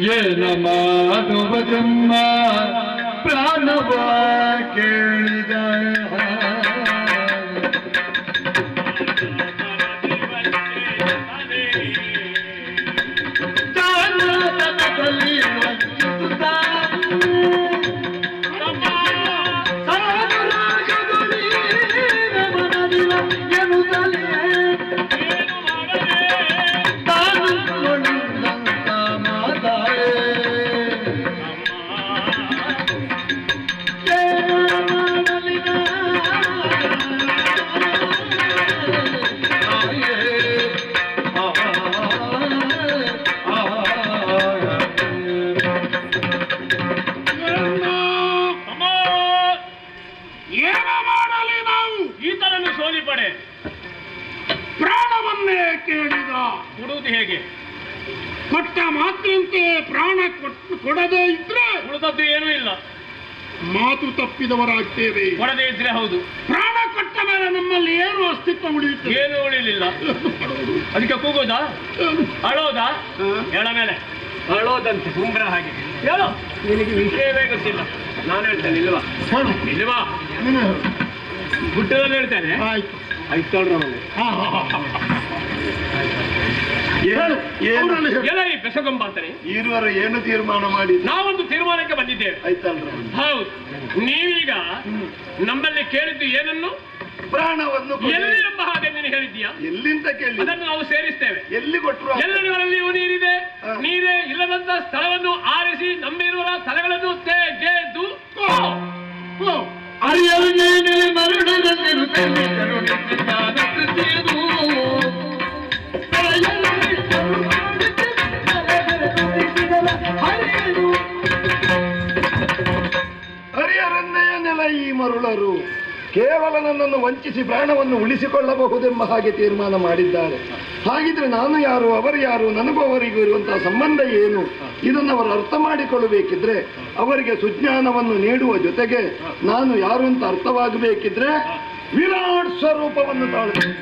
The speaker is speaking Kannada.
ಏನ ಮಾಡುವ ಜನ್ಮ ಪ್ರಾಣವ ಕೇಳಿದ ಹೇಗೆ ಕೊಟ್ಟ ಮಾತಿನಂತೆ ಪ್ರಾಣ ಕೊಡದೇ ಇದ್ರೆ ಉಳಿದದ್ದು ಏನೂ ಇಲ್ಲ. ಮಾತು ತಪ್ಪಿದವರಾಗ್ತೇವೆ. ಕೊಡದೇ ಇದ್ರೆ ಹೌದು. ಪ್ರಾಣ ಕೊಟ್ಟ ಮೇಲೆ ನಮ್ಮಲ್ಲಿ ಏನು ಅಸ್ತಿತ್ವ ಉಳಿಯುತ್ತೆ? ಏನು ಉಳಿಲಿಲ್ಲ. ಅದಕ್ಕೆ ಕೂಗೋದಾ ಅಳೋದಾ? ಹೇಳ ಮೇಲೆ ಅಳೋದಂತೆ ಸುಂಬ್ರ ಹಾಗೆ ಹೇಳೋ. ನಿನಗೆ ವಿಷಯವೇ ಗೊತ್ತಿಲ್ಲ. ನಾನು ಹೇಳ್ತೇನೆ ಇಲ್ವಾ? ಇಲ್ವಾ? ಗುಡ್ಡದಲ್ಲಿ ಹೇಳ್ತೇನೆ. ಆಯ್ತು ಆಯ್ತು ಬೆಸಗಂಬ ಅಂತಾನೆ ಇರುವರು ಏನು ತೀರ್ಮಾನ ಮಾಡಿ ನಾವೊಂದು ತೀರ್ಮಾನಕ್ಕೆ ಬಂದಿದ್ದೇವೆ. ಆಯ್ತಲ್ರ? ಹೌದು. ನೀವೀಗ ನಮ್ಮಲ್ಲಿ ಕೇಳಿದ್ದು ಏನನ್ನು? ಪ್ರಾಣವನ್ನು ಎಲ್ಲಿ ಎಂಬ ಹಾಗೆ ನೀನು ಹೇಳಿದ್ದೀಯಾ? ಎಲ್ಲಿಂದ ಕೇಳಿ ಅದನ್ನು ನಾವು ಸೇರಿಸ್ತೇವೆ. ಎಲ್ಲಿ ಕೊಟ್ಟರು? ಎಲ್ಲರಿಗೂ ನೀರಿದೆ. ನೀರೇ ಇಲ್ಲದಂತ ಸ್ಥಳವನ್ನು ಆರಿಸಿ ನಂಬಿರುವ ಸ್ಥಳಗಳನ್ನು ತೆಗೆದು ಹರಿಹರನ್ನೆಯ ನೆಲ ಈ ಮರುಳರು ಕೇವಲ ನನ್ನನ್ನು ವಂಚಿಸಿ ಪ್ರಾಣವನ್ನು ಉಳಿಸಿಕೊಳ್ಳಬಹುದೆಂಬ ಹಾಗೆ ತೀರ್ಮಾನ ಮಾಡಿದ್ದಾರೆ. ಹಾಗಿದ್ರೆ ನಾನು ಯಾರು, ಅವರು ಯಾರು, ನನಗೂ ಅವರಿಗೂ ಇರುವಂತಹ ಸಂಬಂಧ ಏನು, ಇದನ್ನು ಅವರು ಅರ್ಥ ಮಾಡಿಕೊಳ್ಳಬೇಕಿದ್ರೆ ಅವರಿಗೆ ಸುಜ್ಞಾನವನ್ನು ನೀಡುವ ಜೊತೆಗೆ ನಾನು ಯಾರು ಅಂತ ಅರ್ಥವಾಗಬೇಕಿದ್ರೆ ವಿರಾಟ್ ಸ್ವರೂಪವನ್ನು ತಾಳಬೇಕು.